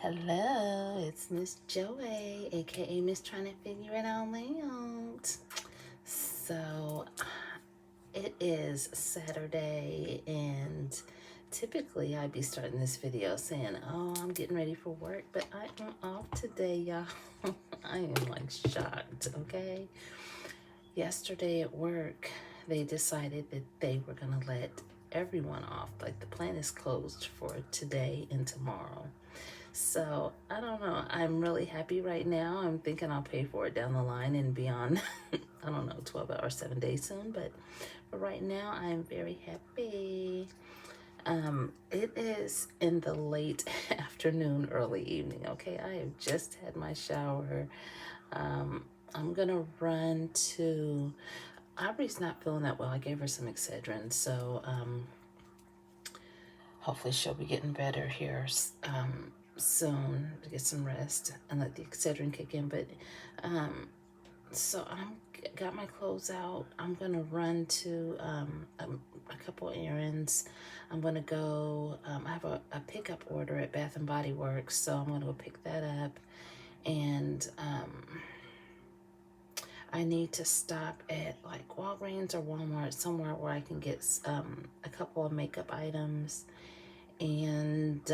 Hello, it's Miss Joey, aka Miss Trying to Figure It All Out. So it is Saturday, and typically I'd be starting this video saying, "Oh, I'm getting ready for work," but I am off today, y'all. I am like shocked. Okay, yesterday at work, they decided that they were gonna let everyone off. Like the plant is closed for today and tomorrow. So I don't know. I'm really happy right now. I'm thinking I'll pay for it down the line and be on, I don't know, 12 hours, 7 days soon. But right now I'm very happy. It is in the late afternoon, early evening. Okay, I have just had my shower. I'm gonna run to. Aubrey's not feeling that well. I gave her some Excedrin, so hopefully she'll be getting better here soon to get some rest and let the Excedrin kick in. But so I'm got my clothes out. I'm gonna run to a couple errands. I'm gonna go. I have a pickup order at Bath and Body Works, so I'm gonna go pick that up, and I need to stop at like Walgreens or Walmart, somewhere where I can get a couple of makeup items. And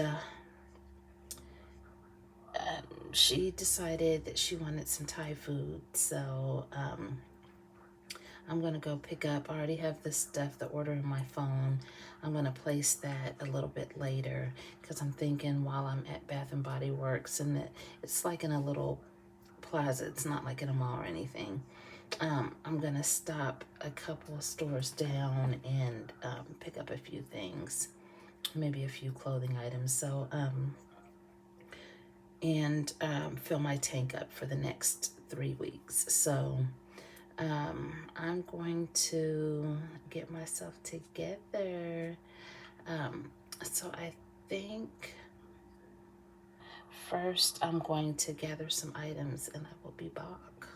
she decided that she wanted some Thai food, so I'm gonna go pick up. I already have the stuff, the order in my phone. I'm gonna place that a little bit later because I'm thinking while I'm at Bath and Body Works, and it's like in a little plaza. It's not like in a mall or anything. I'm gonna stop a couple of stores down and pick up a few things, maybe a few clothing items. So and fill my tank up for the next 3 weeks. So I'm going to get myself together. So I think first I'm going to gather some items and I will be back.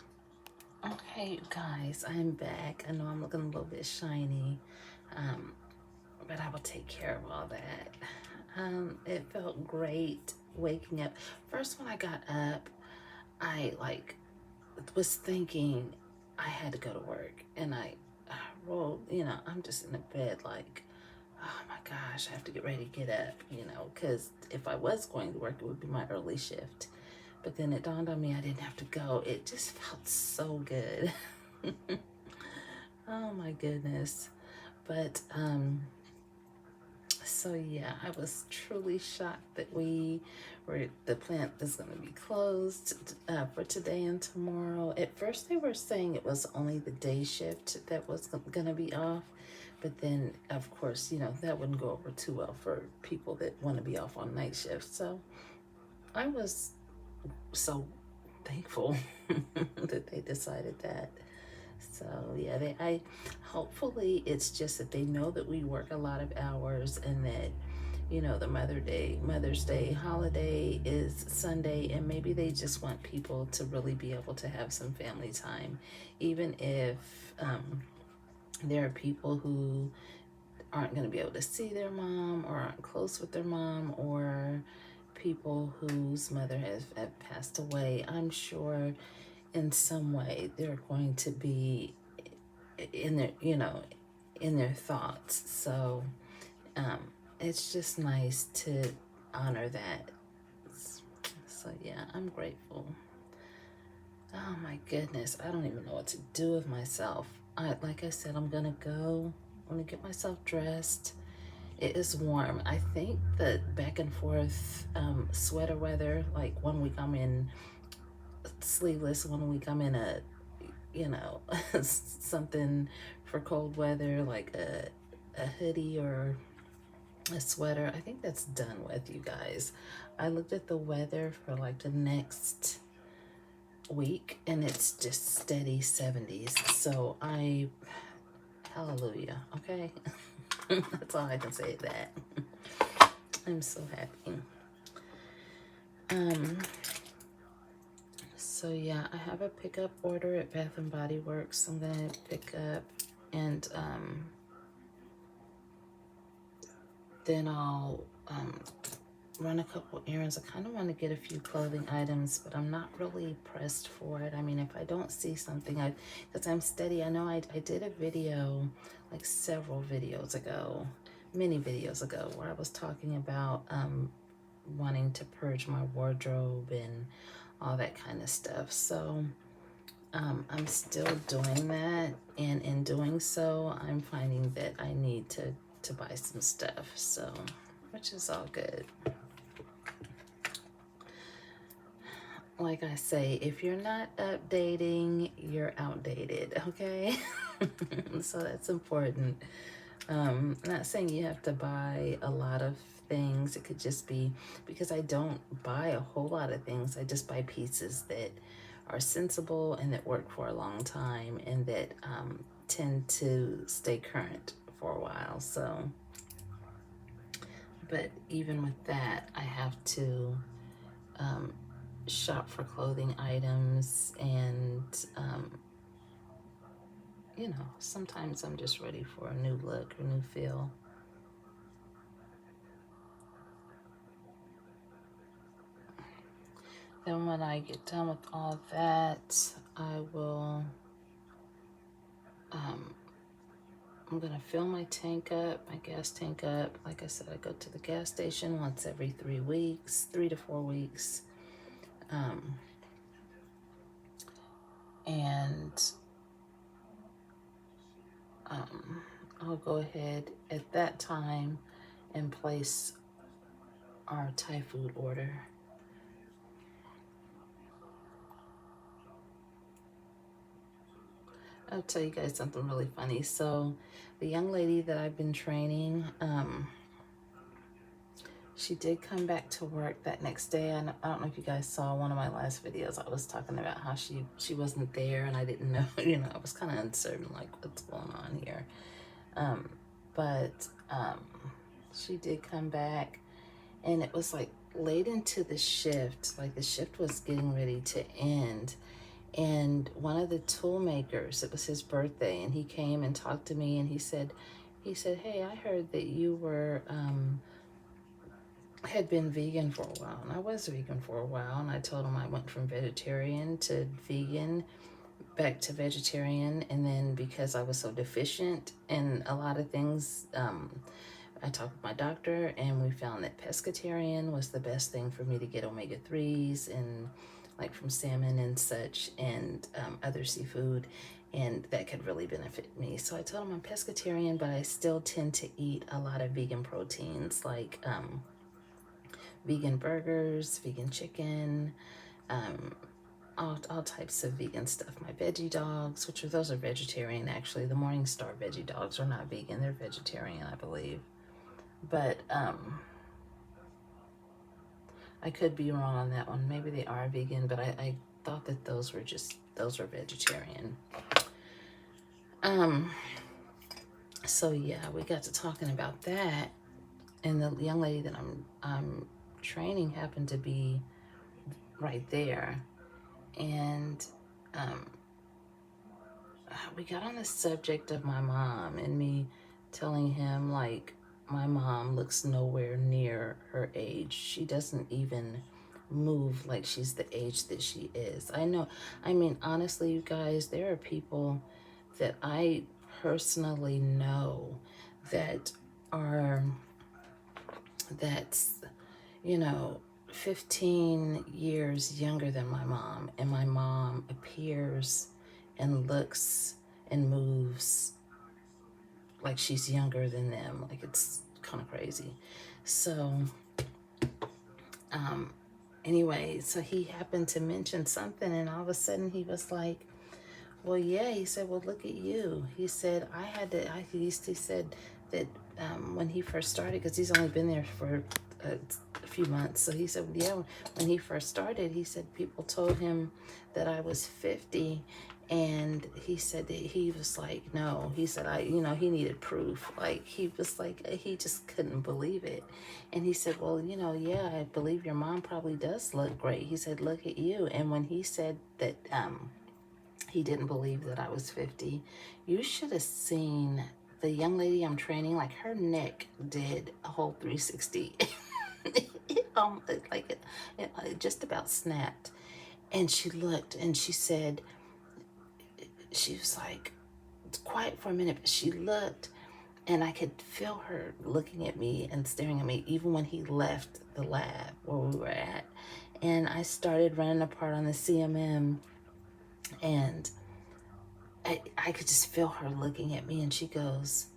Okay, you guys, I'm back. I know I'm looking a little bit shiny, but I will take care of all that. It felt great waking up. First, when I got up, I was thinking I had to go to work, and I rolled, I'm just in the bed like, oh my gosh, I have to get ready to get up, because if I was going to work, it would be my early shift. But then it dawned on me I didn't have to go. It just felt so good. Oh my goodness. But so yeah, I was truly shocked that the plant is going to be closed for today and tomorrow. At first they were saying it was only the day shift that was going to be off, but then of course, that wouldn't go over too well for people that want to be off on night shift. So I was so thankful that they decided that. So yeah, I hopefully it's just that they know that we work a lot of hours, and that the Mother's Day holiday is Sunday, and maybe they just want people to really be able to have some family time, even if there are people who aren't going to be able to see their mom or aren't close with their mom, or people whose mother has passed away. I'm sure in some way they're going to be in their thoughts. So it's just nice to honor that. So yeah, I'm grateful. Oh my goodness, I don't even know what to do with myself. Like I said, I'm gonna get myself dressed. It is warm. I think the back and forth sweater weather, like 1 week I'm in sleeveless, 1 week I'm in a something for cold weather, like a hoodie or a sweater. I think that's done with, you guys. I looked at the weather for like the next week, and it's just steady 70s. So hallelujah, okay? That's all I can say to that. I'm so happy. So yeah, I have a pickup order at Bath and Body Works. I'm gonna pick up, and then I'll run a couple errands. I kind of want to get a few clothing items, but I'm not really pressed for it. I mean, if I don't see something, because I'm steady. I know I did a video, like several videos ago, many videos ago, where I was talking about wanting to purge my wardrobe and all that kind of stuff. So I'm still doing that, and in doing so, I'm finding that I need to buy some stuff. So, which is all good. Like I say, if you're not updating, you're outdated, okay? So that's important. Not saying you have to buy a lot of things. It could just be because I don't buy a whole lot of things. I just buy pieces that are sensible and that work for a long time and that tend to stay current for a while. So, but even with that, I have to shop for clothing items, and you know, sometimes I'm just ready for a new look or new feel. Then when I get done with all that, I will I'm gonna fill my tank up, my gas tank up. Like I said, I go to the gas station once every 3 weeks, 3 to 4 weeks. And I'll go ahead at that time and place our Thai food order. I'll tell you guys something really funny. So the young lady that I've been training, she did come back to work that next day. And I don't know if you guys saw one of my last videos. I was talking about how she wasn't there and I didn't know, you know, I was kind of uncertain, like what's going on here. But she did come back, and it was like late into the shift, like the shift was getting ready to end. And one of the tool makers, it was his birthday, and he came and talked to me, and he said, hey, I heard that you were had been vegan for a while. And I was vegan for a while, and I told him I went from vegetarian to vegan, back to vegetarian, and then because I was so deficient in a lot of things, I talked with my doctor, and we found that pescatarian was the best thing for me to get omega-3s, and like from salmon and such, and other seafood, and that could really benefit me. So I told him I'm pescatarian, but I still tend to eat a lot of vegan proteins, like vegan burgers, vegan chicken, all types of vegan stuff. My veggie dogs, those are vegetarian actually. The Morningstar veggie dogs are not vegan, they're vegetarian, I believe. But I could be wrong on that one. Maybe they are vegan, but I thought that those were vegetarian. So yeah, we got to talking about that, and the young lady that I'm training happened to be right there, and we got on the subject of my mom and me telling him, like, my mom looks nowhere near her age. She doesn't even move like she's the age that she is. I know, I mean, honestly, you guys, there are people that I personally know that that's, you know, 15 years younger than my mom, and my mom appears and looks and moves like she's younger than them. Like, it's kind of crazy. So anyway, so he happened to mention something, and all of a sudden he was like, well, yeah, he said, well, look at you. He said, he said that when he first started, because he's only been there for a few months. So he said, yeah, when he first started, he said people told him that I was 50. And he said that he was like, no, he said, he needed proof. Like, he was like, he just couldn't believe it. And he said, well, yeah, I believe your mom probably does look great. He said, look at you. And when he said that, he didn't believe that I was 50. You should have seen the young lady I'm training, like her neck did a whole 360. It just about snapped. And she looked and she said, she was like, quiet for a minute, but she looked and I could feel her looking at me and staring at me even when he left the lab where we were at. And I started running apart on the CMM, and I could just feel her looking at me, and she goes,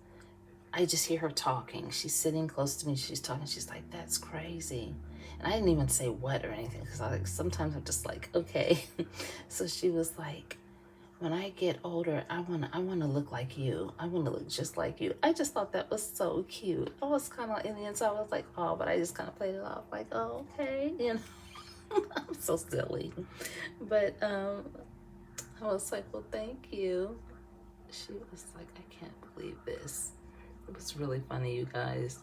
I just hear her talking. She's sitting close to me. She's talking. She's like, that's crazy. And I didn't even say what or anything because sometimes I'm just like, okay. So she was like, when I get older, I wanna look like you. I wanna look just like you. I just thought that was so cute. I was kind of in the inside. I was like, oh, but I just kind of played it off like, oh, okay, you know. I'm so silly, but I was like, well, thank you. She was like, I can't believe this. It was really funny, you guys.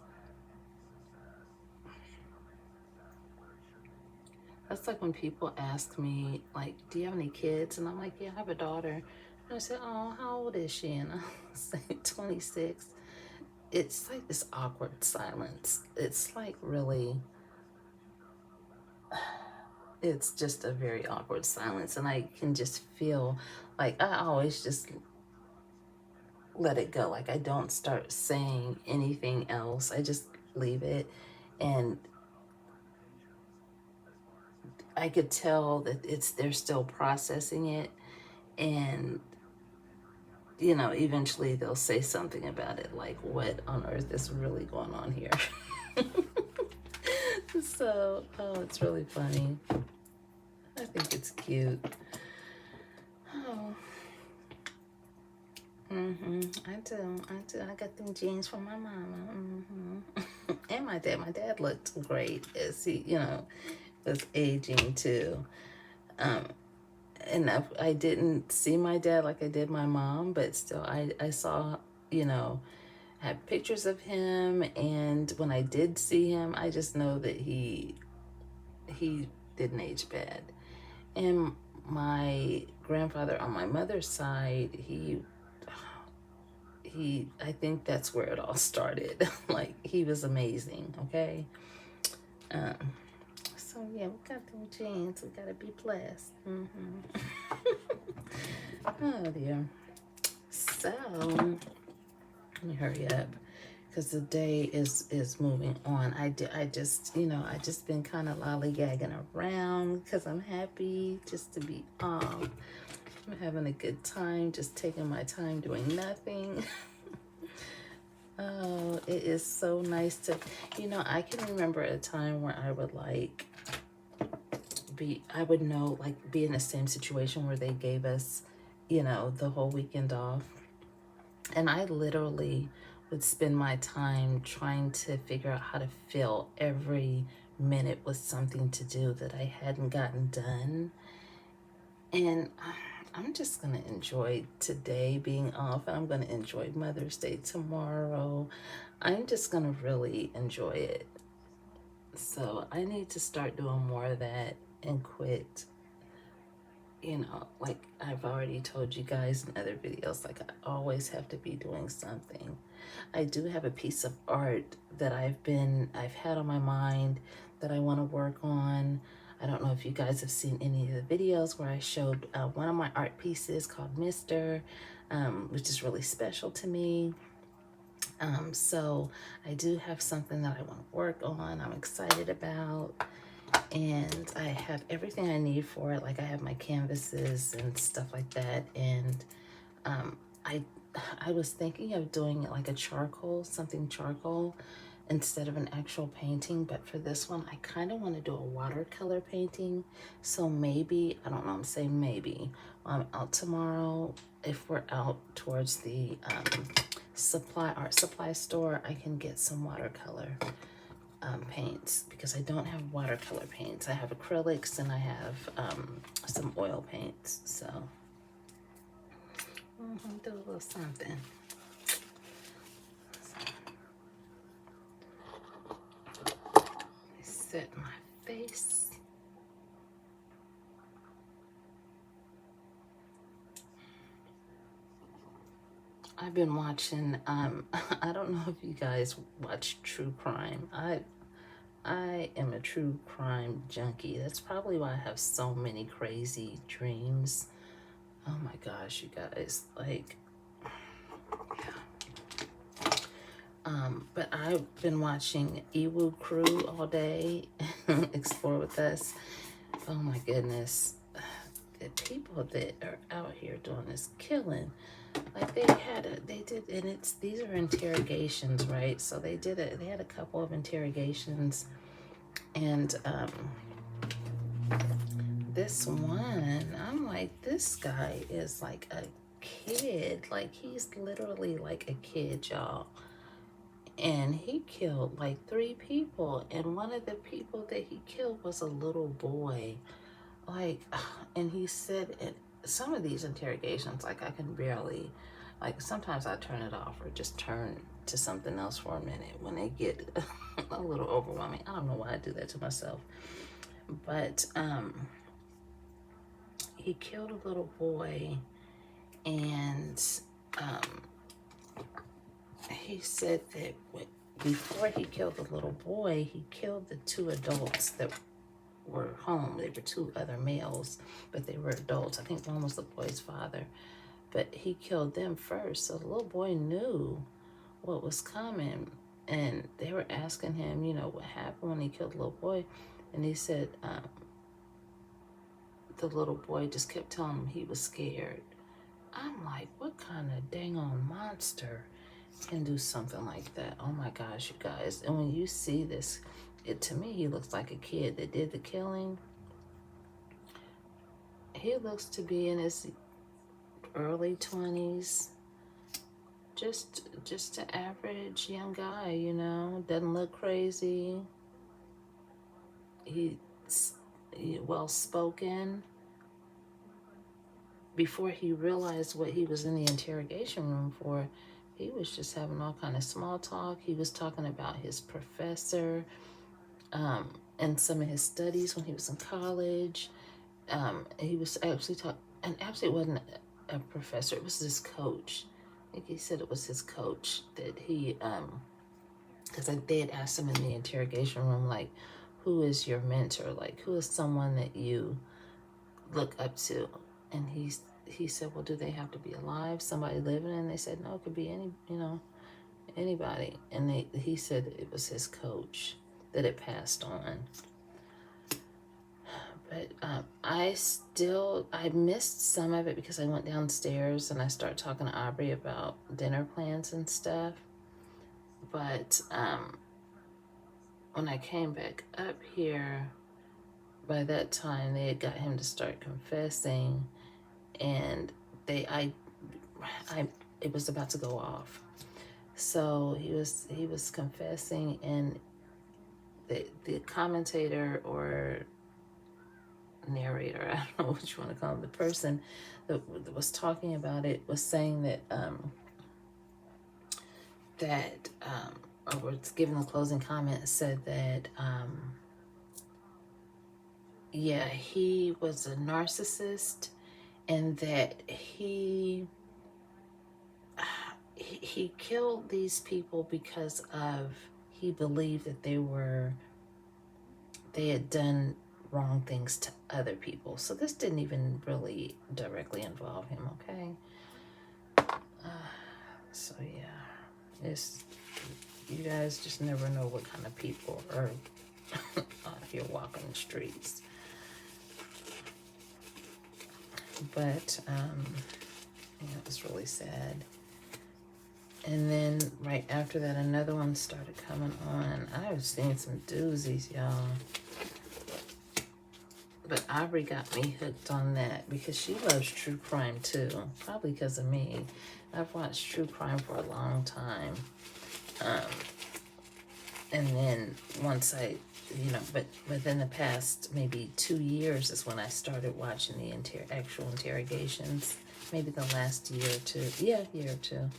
That's like when people ask me, like, do you have any kids? And I'm like, yeah, I have a daughter. And I said, oh, how old is she? And I was like, 26. It's like this awkward silence. It's like really, it's just a very awkward silence. And I can just feel like I always just let it go. Like I don't start saying anything else. I just leave it. And I could tell that they're still processing it. And you know, eventually they'll say something about it, like what on earth is really going on here. So, oh, it's really funny. I think it's cute. Oh, I do. I got them jeans from my mama. And my dad. My dad looked great as he, you know, was aging too. And I didn't see my dad like I did my mom, but still, I saw, you know, I had pictures of him, and when I did see him, I just know that he didn't age bad. And my grandfather on my mother's side, I think that's where it all started. Like he was amazing. Okay. Um, so yeah, we got them jeans. We gotta be blessed. Oh dear. So let me hurry up because the day is moving on. I just, you know, I just been kind of lollygagging around because I'm happy just to be off. I'm having a good time, just taking my time doing nothing. Oh, it is so nice to, you know, I can remember a time where I would like I would know, like, be in the same situation where they gave us, you know, the whole weekend off. And I literally would spend my time trying to figure out how to fill every minute with something to do that I hadn't gotten done. And I'm just going to enjoy today being off. And I'm going to enjoy Mother's Day tomorrow. I'm just going to really enjoy it. So I need to start doing more of that and quit. You know, like I've already told you guys in other videos, like I always have to be doing something. I do have a piece of art that I've had on my mind that I want to work on. I don't know if you guys have seen any of the videos where I showed one of my art pieces called Mr., which is really special to me. So I do have something that I want to work on, I'm excited about. And I have everything I need for it. Like I have my canvases and stuff like that. And I was thinking of doing like a something charcoal instead of an actual painting. But for this one, I kind of want to do a watercolor painting. So maybe, I don't know, I'm saying maybe, I'm out tomorrow. If we're out towards the art supply store, I can get some watercolor paints because I don't have watercolor paints. I have acrylics and I have some oil paints. So do a little something. Set my face. I've been watching, I don't know if you guys watch true crime. I am a true crime junkie. That's probably why I have so many crazy dreams. Oh my gosh, you guys, like, but I've been watching Ewu Crew all day, Explore with Us. Oh my goodness, the people that are out here doing this killing. Like they did, and these are interrogations, right? So they had a couple of interrogations, and this one, I'm like, this guy is like a kid. Like, he's literally like a kid, y'all. And he killed like 3 people. And one of the people that he killed was a little boy. Like, and he said in some of these interrogations, like, I can barely, like, sometimes I turn it off or just turn to something else for a minute when they get a little overwhelming. I don't know why I do that to myself. But, he killed a little boy, and he said that before he killed the little boy, he killed the 2 adults that were home. They were 2 other males, but they were adults. I think one was the boy's father, but he killed them first. So the little boy knew what was coming, and they were asking him, you know, what happened when he killed the little boy, and he said, the little boy just kept telling him he was scared. I'm like, what kind of dang on monster can do something like that? Oh my gosh, you guys. And when you see this, to me, he looks like a kid that did the killing. He looks to be in his early 20s. Just an average young guy, you know. Doesn't look crazy. He's well-spoken. Before he realized what he was in the interrogation room for, he was just having all kind of small talk. He was talking about his professor and some of his studies when he was in college. He was actually talking, and actually it wasn't a professor, it was his coach. I think he said it was his coach that he, because they had asked him in the interrogation room, like, who is your mentor? Like, who is someone that you look up to? And he said, well, do they have to be alive, somebody living? And they said, no, it could be anybody. And he said it was his coach that had passed on. But I missed some of it because I went downstairs and I started talking to Aubrey about dinner plans and stuff. But when I came back up here, by that time they had got him to start confessing, and it was about to go off. So he was confessing, and the commentator or narrator, I don't know what you want to call him, the person that was talking about it was saying that or was giving a closing comment, said that yeah, he was a narcissist, and that he killed these people because he believed that they had done wrong things to other people. So this didn't even really directly involve him, okay? So yeah, you guys just never know what kind of people are out here walking the streets. But it was really sad. And then right after that, another one started coming on. I was seeing some doozies, y'all. But Aubrey got me hooked on that because she loves true crime too. Probably because of me. I've watched true crime for a long time. And then once I, but within the past maybe 2 years is when I started watching the actual interrogations. Maybe the last year or two. Yeah, year or two.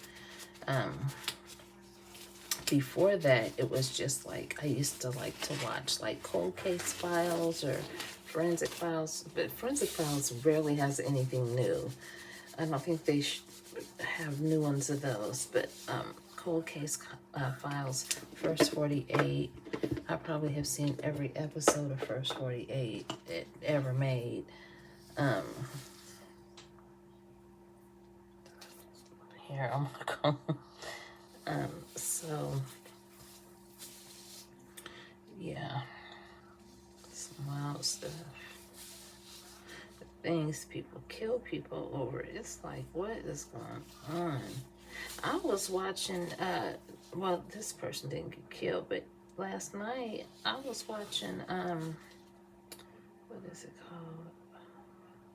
Before that, it was just like, I used to like to watch like cold case files or forensic files, but forensic files rarely has anything new. I don't think they have new ones of those, but Cold Case Files, First 48. I probably have seen every episode of First 48 it ever made. Here, I'm gonna go. So, yeah, some wild stuff. The things people kill people over, it's like, what is going on? I was watching, well, this person didn't get killed, but last night I was watching, what is it called?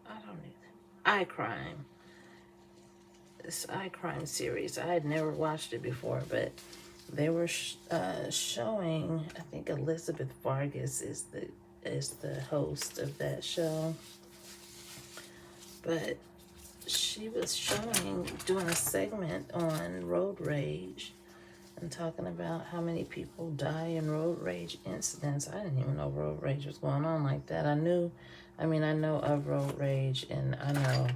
I don't know. iCrime. This iCrime series. I had never watched it before, but they were showing, I think Elizabeth Vargas is the host of that show. But she was doing a segment on road rage and talking about how many people die in road rage incidents. I didn't even know road rage was going on like that. I know of road rage, and I know,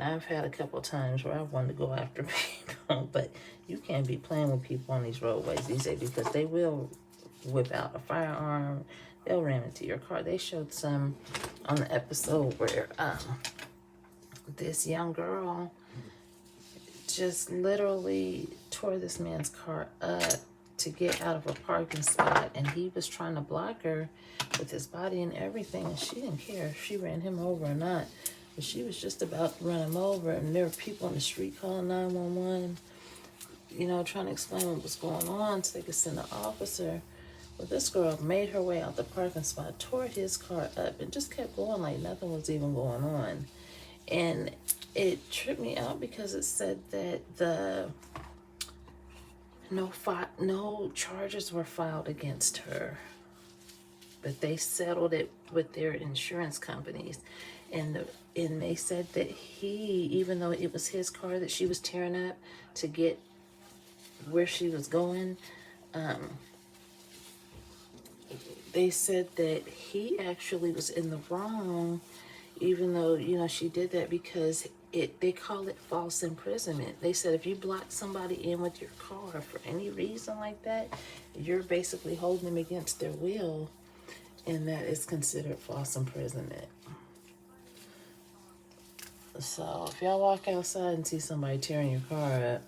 I've had a couple times where I wanted to go after people, but you can't be playing with people on these roadways these days, because they will whip out a firearm. They'll ram into your car. They showed some on the episode where this young girl just literally tore this man's car up to get out of a parking spot, and he was trying to block her with his body and everything, and she didn't care if she ran him over or not. But she was just about to run him over, and there were people on the street calling 911, trying to explain what was going on so they could send an officer. But this girl made her way out the parking spot, tore his car up, and just kept going like nothing was even going on. And it tripped me out because it said that no charges were filed against her, but they settled it with their insurance companies. And they said that even though it was his car that she was tearing up to get where she was going, they said that he actually was in the wrong, even though, she did that, because they call it false imprisonment. They said if you block somebody in with your car for any reason like that, you're basically holding them against their will, and that is considered false imprisonment. So if y'all walk outside and see somebody tearing your car up,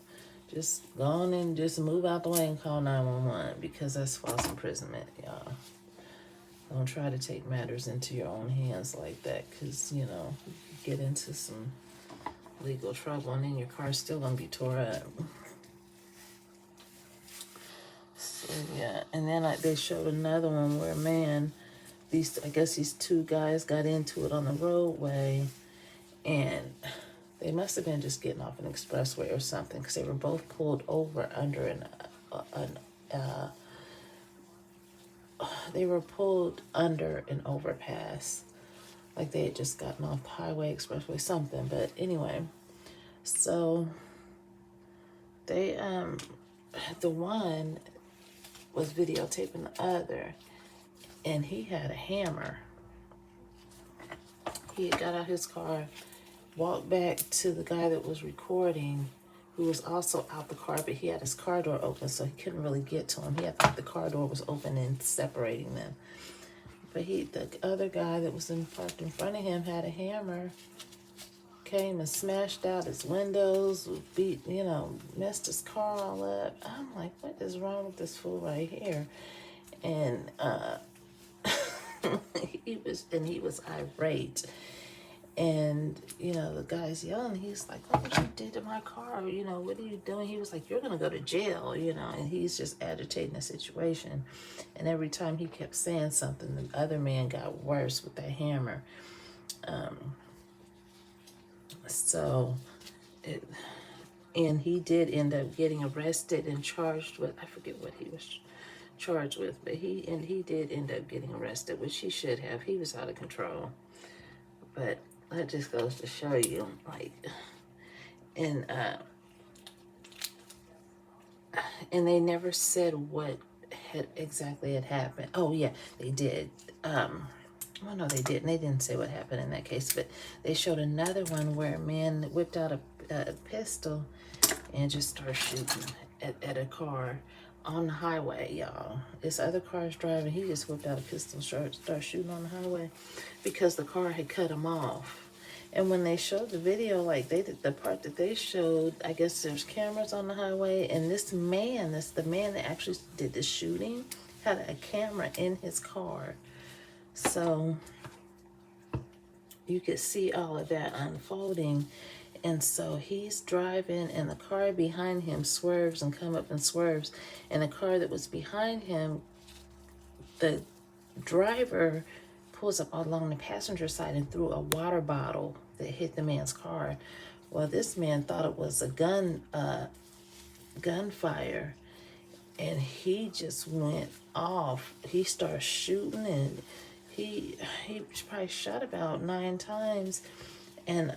just go on and just move out the way and call 911, because that's false imprisonment, y'all. Don't try to take matters into your own hands like that, because, you get into some legal trouble, and then your car's still going to be tore up. So, yeah. And then they showed another one where, I guess these two guys got into it on the roadway, and they must have been just getting off an expressway or something, because they were both pulled over under an overpass, like they had just gotten off highway, expressway, something. But anyway, so they the one was videotaping the other, and he had a hammer. He had got out his car, walked back to the guy that was recording, who was also out the car, but he had his car door open, so he couldn't really get to him. He had the car door was open and separating them. But the other guy that was parked in front of him had a hammer, came and smashed out his windows, messed his car all up. I'm like, what is wrong with this fool right here? And he was irate. And, the guy's yelling. He's like, "Look what you did to my car. What are you doing?" He was like, "You're going to go to jail," and he's just agitating the situation. And every time he kept saying something, the other man got worse with that hammer. And he did end up getting arrested and charged with, I forget what he was charged with, but he did end up getting arrested, which he should have. He was out of control. But that just goes to show you, and they never said what exactly had happened. Oh yeah, they did. Well, no, they didn't. They didn't say what happened in that case, but they showed another one where a man whipped out a pistol, and just start shooting at a car on the highway, y'all. It's other cars driving. He just whipped out a pistol, start shooting on the highway because the car had cut him off. And when they showed the video, like they did the part that they showed, I guess there's cameras on the highway, and this man, the man that actually did the shooting, had a camera in his car. So you could see all of that unfolding. And so he's driving, and the car behind him swerves and come up and swerves. And the car that was behind him, the driver pulls up along the passenger side and threw a water bottle that hit the man's car. Well, this man thought it was a gunfire, and he just went off. He started shooting, and he probably shot about 9 times, and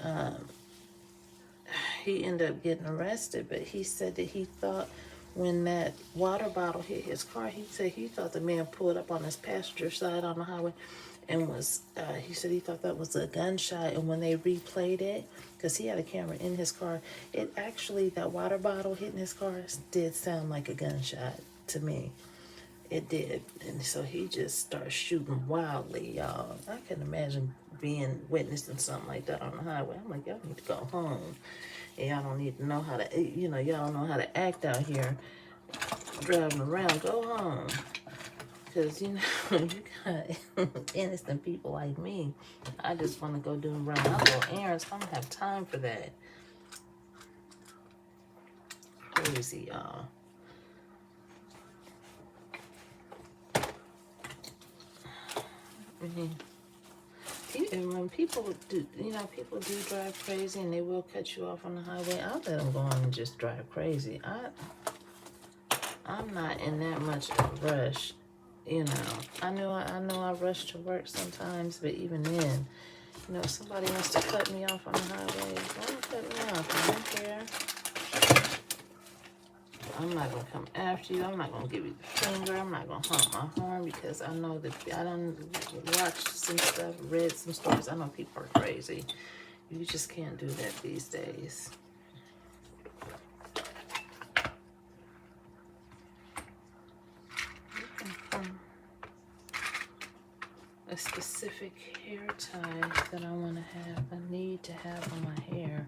he ended up getting arrested. But he said that he thought when that water bottle hit his car, he said he thought the man pulled up on his passenger side on the highway and was, he said he thought that was a gunshot. And when they replayed it, because he had a camera in his car, it actually, that water bottle hitting his car did sound like a gunshot to me. It did. And so he just started shooting wildly, y'all. I can imagine witnessing something like that on the highway. I'm like, y'all need to go home. And y'all don't need to know how to, y'all don't know how to act out here driving around. Go home. Because, you got innocent people like me. I just want to go do run my little errands. I don't have time for that. Crazy, y'all. And when people do, people do drive crazy and they will cut you off on the highway, I'll let them go on and just drive crazy. I'm not in that much of a rush. I know I rush to work sometimes, but even then, if somebody wants to cut me off on the highway, don't cut me off. I don't care. I'm not going to come after you. I'm not going to give you the finger. I'm not going to honk my horn because I know that I done watched some stuff, read some stories. I know people are crazy. You just can't do that these days. A specific hair tie that I want to have, I need to have on my hair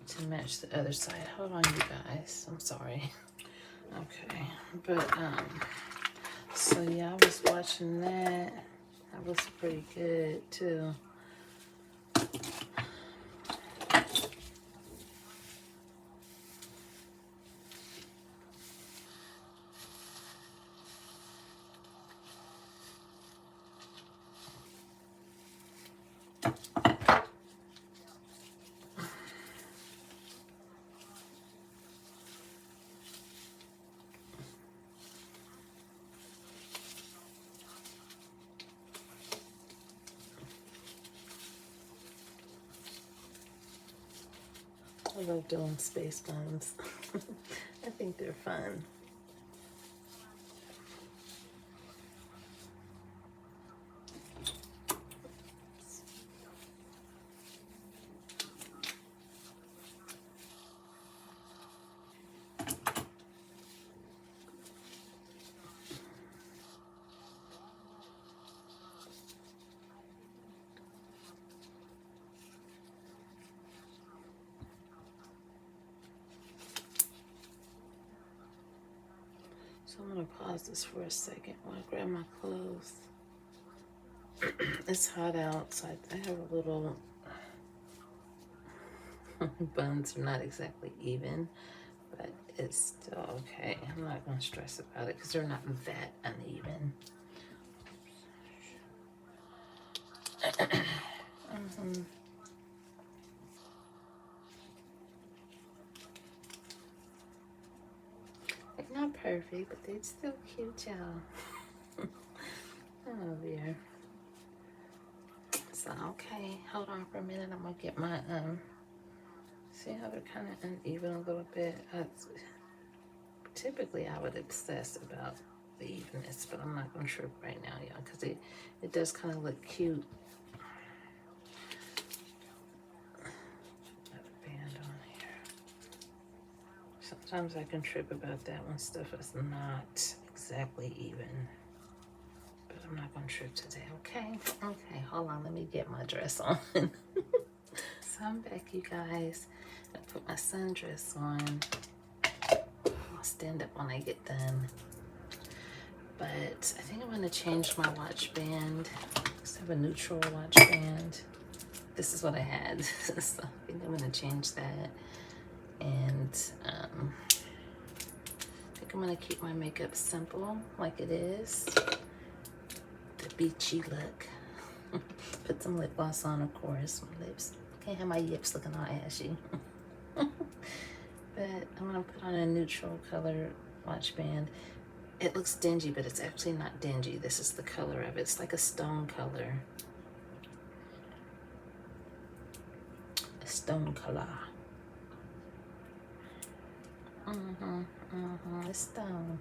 to match the other side. Hold on, you guys. I'm sorry. Okay, but so yeah, I was watching that. That was pretty good too. I love doing space buns. I think they're fun. So I'm going to pause this for a second while I grab my clothes. It's hot out, so I have a little buns are not exactly even, but it's still okay. I'm not going to stress about it because they're not that uneven. They're not perfect, but they're still cute, y'all. Oh, dear. So, okay, hold on for a minute. I'm going to get my, see how they're kind of uneven a little bit? Typically, I would obsess about the evenness, but I'm not going to trip right now, y'all, because it does kind of look cute. Put a band on here. Sometimes I can trip about that when stuff is not exactly even. But I'm not gonna trip today, okay? Okay, hold on, let me get my dress on. So I'm back, you guys. I put my sundress on. I'll stand up when I get done. But I think I'm gonna change my watch band. I have a neutral watch band. This is what I had. So I think I'm gonna change that. And I think I'm gonna keep my makeup simple like it is. The beachy look. Put some lip gloss on, of course. My lips. Can't have my lips looking all ashy. But I'm gonna put on a neutral color watch band. It looks dingy, but it's actually not dingy. This is the color of it. It's like a stone color. A stone color. A stone.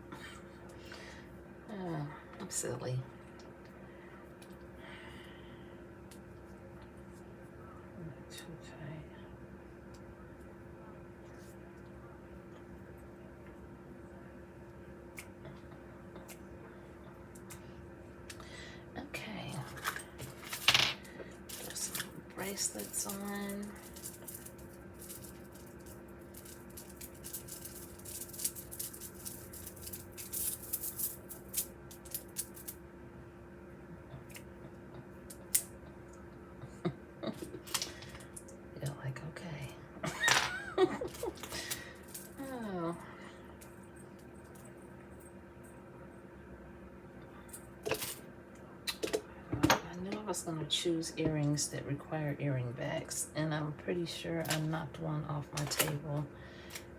Oh, I'm silly. Okay. Put some bracelets on. Going to choose earrings that require earring backs, and I'm pretty sure I knocked one off my table,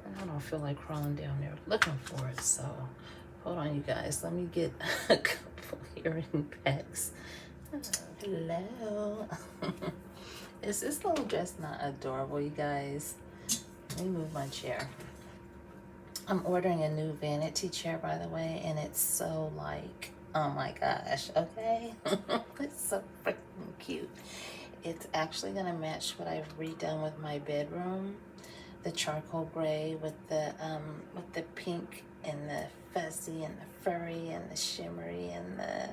and I don't feel like crawling down there looking for it. So hold on, you guys, let me get a couple earring backs. Hello. Is this little dress not adorable, you guys? Let me move my chair. I'm ordering a new vanity chair, by the way, and it's so like, oh my gosh, okay? It's so freaking cute. It's actually gonna match what I've redone with my bedroom. The charcoal gray with the pink and the fuzzy and the furry and the shimmery and the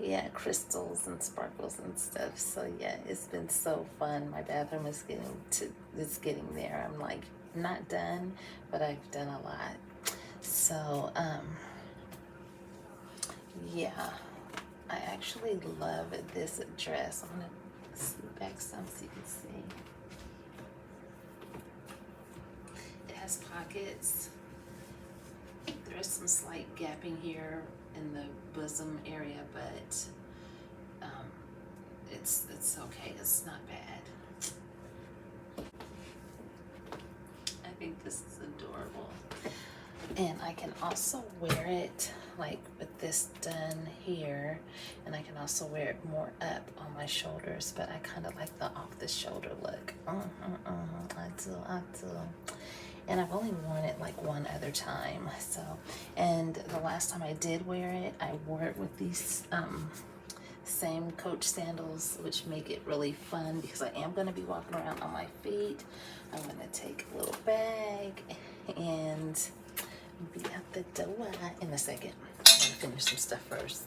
yeah, crystals and sparkles and stuff. So yeah, it's been so fun. My bathroom is getting there. I'm like not done, but I've done a lot. So yeah, I actually love this dress. I'm gonna scoot back some so you can see. It has pockets. There's some slight gapping here in the bosom area, but it's okay. It's not bad. I think this is adorable. And I can also wear it like with this done here, and I can also wear it more up on my shoulders, but I kind of like the off the shoulder look. I do. And I've only worn it like one other time. So, and the last time I did wear it, I wore it with these same Coach sandals, which make it really fun because I am going to be walking around on my feet. I'm going to take a little bag and be at the door in a second. I'm going to finish some stuff first.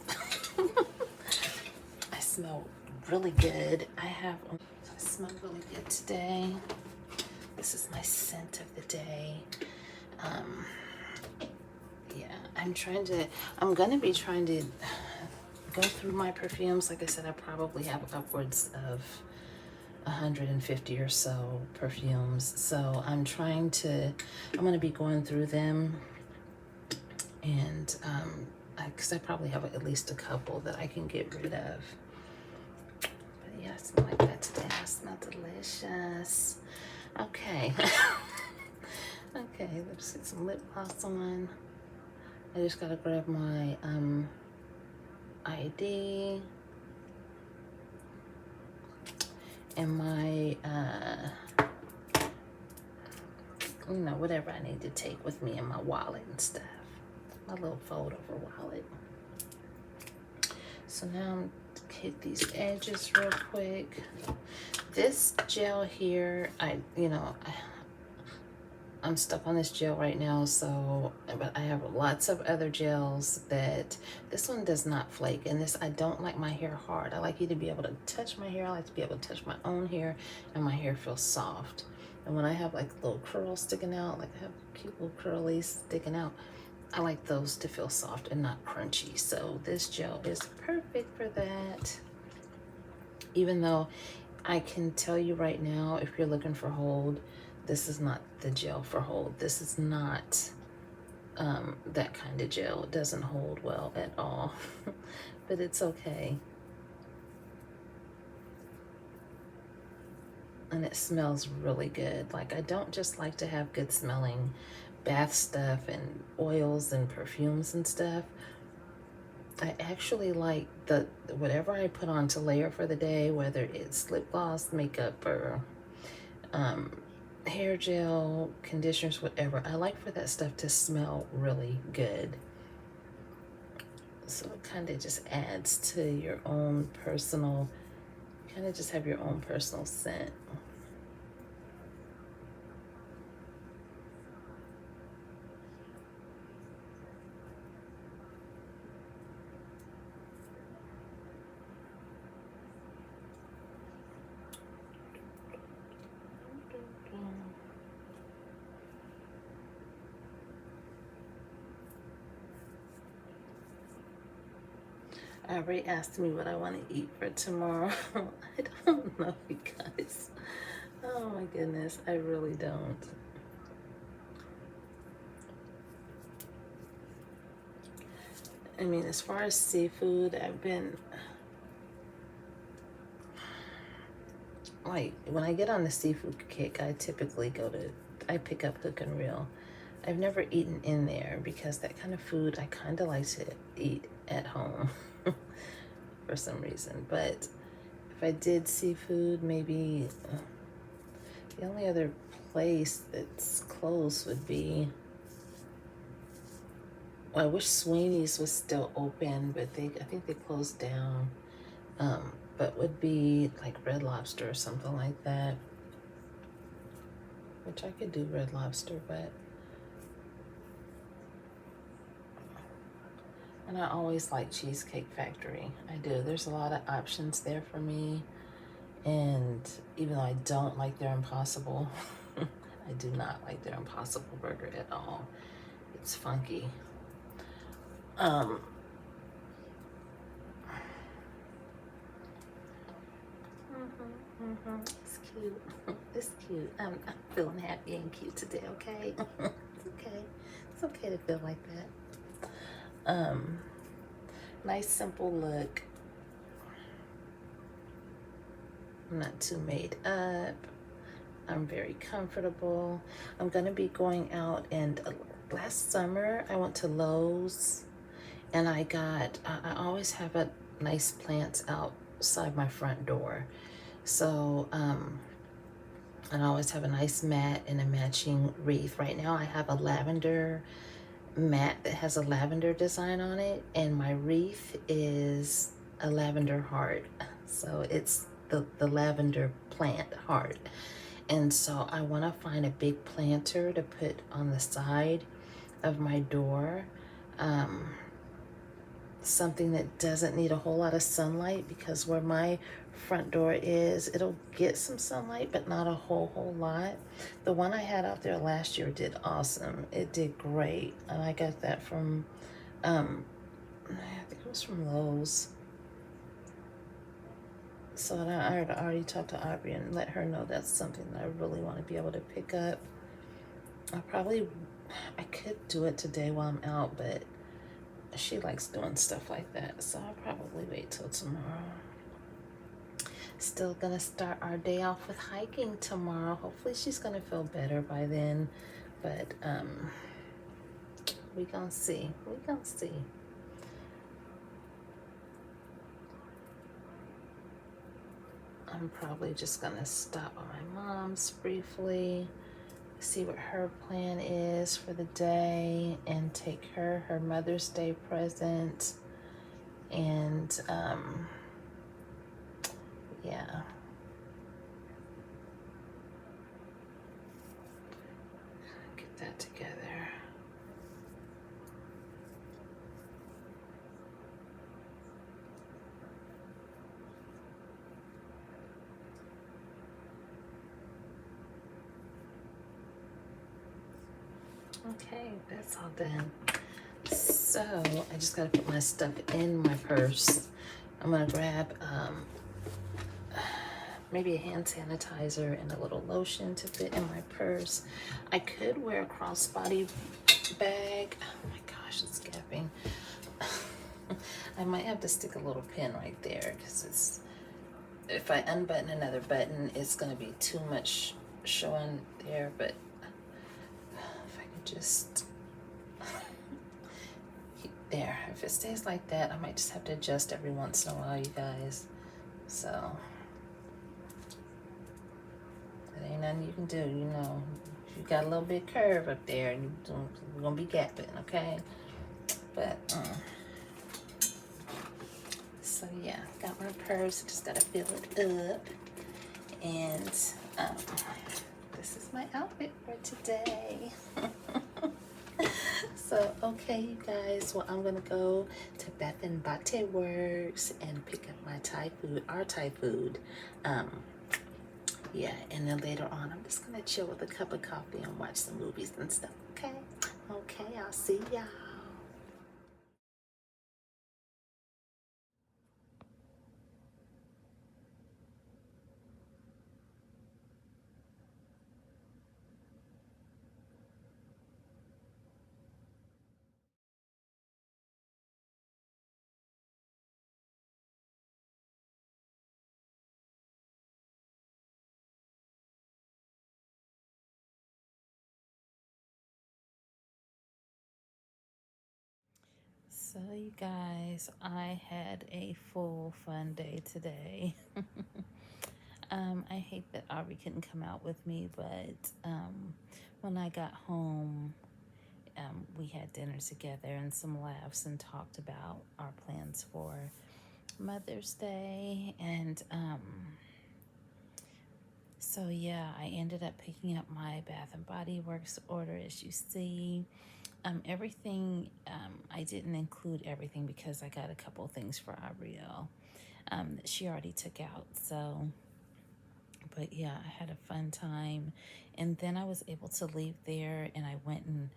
I smell really good. I smell really good today. This is my scent of the day. Yeah, I'm gonna be trying to go through my perfumes. Like I said, I probably have upwards of 150 or so perfumes. So I'm gonna be going through them, and because I probably have at least a couple that I can get rid of. But yeah, I smell like that today. I smell delicious. Okay. Okay, let's get some lip gloss on. I just gotta grab my ID and my whatever I need to take with me in my wallet and stuff. My little fold over wallet. So now I'm hit these edges real quick. This gel here, I'm stuck on this gel right now, so, but I have lots of other gels that, this one does not flake, and this, I don't like my hair hard. I like you to be able to touch my hair. I like to be able to touch my own hair, and my hair feels soft. And when I have like little curls sticking out, like I have cute little curlies sticking out, I like those to feel soft and not crunchy. So this gel is perfect for that. Even though I can tell you right now, if you're looking for hold, this is not the gel for hold. This is not that kind of gel. It doesn't hold well at all, but it's okay. And it smells really good. Like, I don't just like to have good smelling bath stuff and oils and perfumes and stuff. I actually like the whatever I put on to layer for the day, whether it's lip gloss, makeup, or hair gel, conditioners, whatever. I like for that stuff to smell really good. So it kind of just adds to your own personal, kind of just have your own personal scent. Aubrey asked me what I want to eat for tomorrow. I don't know, you guys. Oh my goodness, I really don't. I mean, as far as seafood, I've been, like, when I get on the seafood kick, I typically I pick up Hook and Reel. I've never eaten in there because that kind of food I kind of like to eat at home for some reason. But if I did seafood, maybe the only other place that's close would be, well, I wish Sweeney's was still open, but I think they closed down. But would be like Red Lobster or something like that, which I could do Red Lobster, but, and I always like Cheesecake Factory. I do. There's a lot of options there for me, and even though I don't like their Impossible, I do not like their Impossible Burger at all. It's funky. It's cute. It's cute. I'm feeling happy and cute today, okay? It's okay. It's okay to feel like that. Nice simple look. I'm not too made up. I'm very comfortable. I'm gonna be going out, and last summer I went to Lowe's and I always have a nice plants outside my front door. So, and I always have a nice mat and a matching wreath. Right now I have a lavender mat that has a lavender design on it, and my wreath is a lavender heart. So it's the lavender plant heart. And so I want to find a big planter to put on the side of my door. Something that doesn't need a whole lot of sunlight, because where my front door is, it'll get some sunlight, but not a whole lot. The one I had out there last year did awesome. It did great. And I got that from, I think it was from Lowe's. So I had already talked to Aubrey and let her know that's something that I really want to be able to pick up. I could do it today while I'm out, but she likes doing stuff like that, so I'll probably wait till tomorrow. Still gonna start our day off with hiking tomorrow. Hopefully she's gonna feel better by then, but we gonna see. I'm probably just gonna stop at my mom's briefly, see what her plan is for the day, and take her Mother's Day present. And yeah. that together. Okay, that's all done. So I just gotta put my stuff in my purse. I'm gonna grab maybe a hand sanitizer and a little lotion to fit in my purse. I could wear a crossbody bag. Oh my gosh, it's gapping. I might have to stick a little pin right there because it's, if I unbutton another button, it's gonna be too much showing there. But if I could just keep there. If it stays like that, I might just have to adjust every once in a while, you guys. So it ain't nothing you can do, you know. If you got a little bit curve up there, you're gonna be gapping, okay? But so yeah, got my purse. Just gotta fill it up, and this is my outfit for today. So okay, you guys. Well, I'm gonna go to Bath and Body Works and pick up my Thai food, our Thai food. Yeah, and then later on, I'm just gonna chill with a cup of coffee and watch some movies and stuff. Okay. Okay. I'll see y'all. So, you guys, I had a full fun day today. I hate that Aubrey couldn't come out with me, but when I got home, we had dinner together and some laughs and talked about our plans for Mother's Day. And so, yeah, I ended up picking up my Bath and Body Works order, as you see. Everything, I didn't include everything because I got a couple of things for Abrielle that she already took out. So, but yeah, I had a fun time. And then I was able to leave there and I went and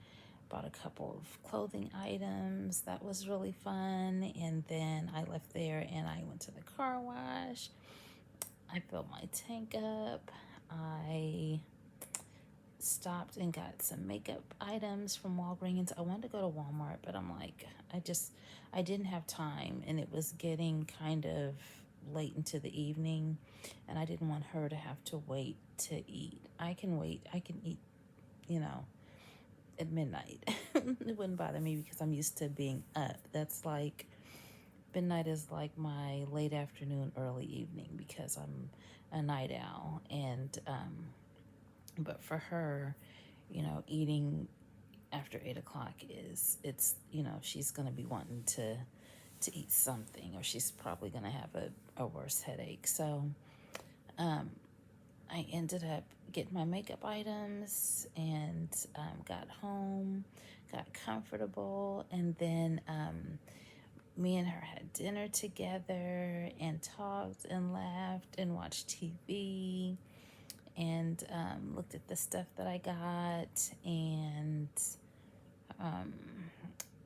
bought a couple of clothing items. That was really fun. And then I left there and I went to the car wash. I filled my tank up. I stopped and got some makeup items from Walgreens. I wanted to go to Walmart, but I'm like, I didn't have time, and it was getting kind of late into the evening, and I didn't want her to have to wait to eat. I can wait. I can eat, you know, at midnight. It wouldn't bother me because I'm used to being up. That's like, midnight is like my late afternoon, early evening because I'm a night owl, and but for her, you know, eating after 8 o'clock it's you know, she's gonna be wanting to eat something, or she's probably gonna have a worse headache. So I ended up getting my makeup items and got home, got comfortable, and then me and her had dinner together and talked and laughed and watched TV and looked at the stuff that I got. And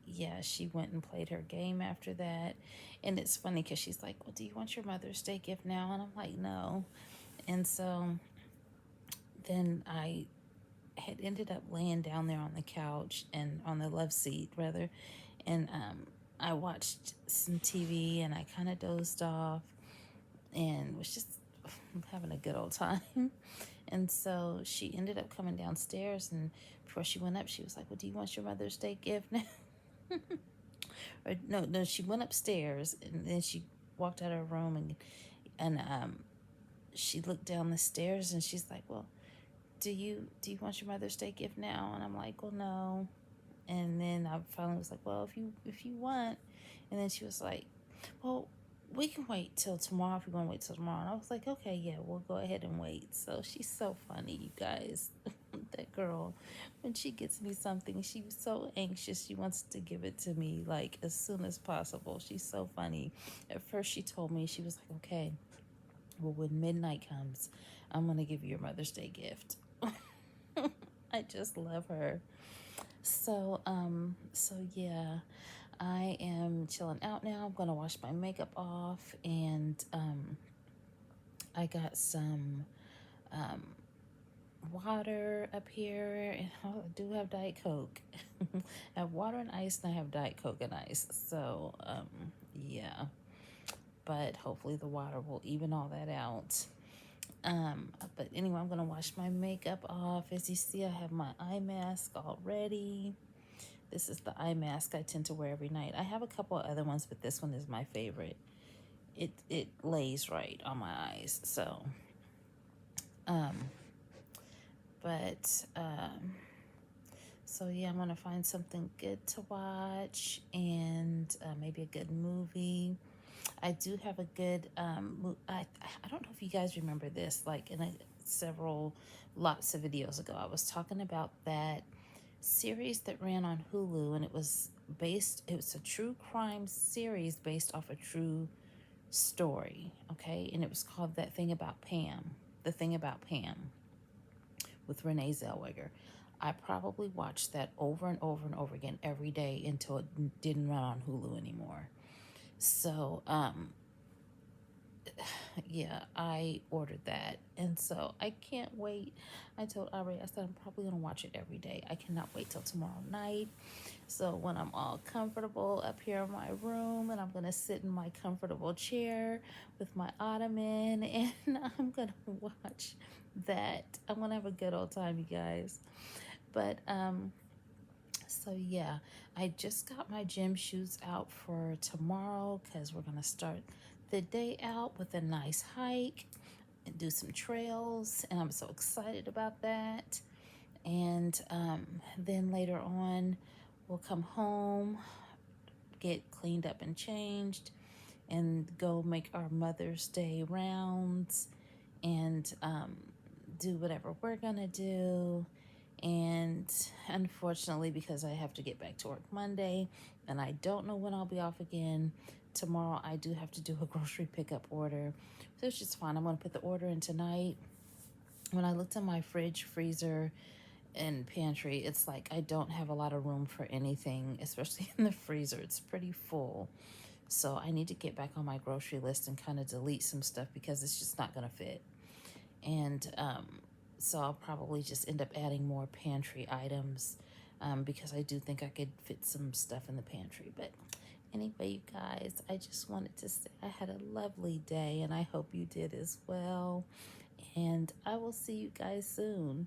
yeah, she went and played her game after that. And it's funny because she's like, well, do you want your Mother's Day gift now? And I'm like, no. And so then I had ended up laying down there on the couch and on the love seat rather, and I watched some TV and I kind of dozed off and was just having a good old time. And so she ended up coming downstairs, and before she went up, she was like, well, do you want your Mother's Day gift now? Or no, she went upstairs and then she walked out of her room, and she looked down the stairs and she's like, well, do you want your Mother's Day gift now? And I'm like, well, no. And then I finally was like, well, if you want. And then she was like, well, we can wait till tomorrow if you want to wait till tomorrow. And I was like, okay, yeah, we'll go ahead and wait. So she's so funny, you guys. That girl, when she gets me something, she's so anxious. She wants to give it to me like as soon as possible. She's so funny. At first, she told me, she was like, okay, well, when midnight comes, I'm going to give you your Mother's Day gift. I just love her. So yeah, I am chilling out now. I'm gonna wash my makeup off, and I got some water up here, and I do have Diet Coke. I have water and ice, and I have Diet Coke and ice. So yeah, but hopefully the water will even all that out. But anyway, I'm gonna wash my makeup off. As you see, I have my eye mask already. This is the eye mask I tend to wear every night. I have a couple of other ones, but this one is my favorite. It lays right on my eyes. So, um, but so yeah, I'm gonna find something good to watch, and maybe a good movie. I do have a good I don't know if you guys remember this, like in several lots of videos ago, I was talking about that series that ran on Hulu, and it was a true crime series based off a true story, okay? And it was called That Thing About Pam, The Thing About Pam, with Renee Zellweger. I probably watched that over and over and over again every day until it didn't run on Hulu anymore. So, yeah, I ordered that. And so I can't wait. I told Ari, I said, I'm probably going to watch it every day. I cannot wait till tomorrow night. So when I'm all comfortable up here in my room, and I'm going to sit in my comfortable chair with my ottoman, and I'm going to watch that. I'm going to have a good old time, you guys. But, so yeah, I just got my gym shoes out for tomorrow because we're going to start the day out with a nice hike and do some trails, and I'm so excited about that. And then later on, we'll come home, get cleaned up and changed, and go make our Mother's Day rounds, and do whatever we're gonna do. And unfortunately, because I have to get back to work Monday, and I don't know when I'll be off again, tomorrow I do have to do a grocery pickup order. So it's just fine. I'm going to put the order in tonight. When I looked in my fridge, freezer, and pantry, it's like I don't have a lot of room for anything, especially in the freezer. It's pretty full. So I need to get back on my grocery list and kind of delete some stuff because it's just not going to fit. And so I'll probably just end up adding more pantry items, because I do think I could fit some stuff in the pantry. But anyway, you guys, I just wanted to say I had a lovely day, and I hope you did as well. And I will see you guys soon.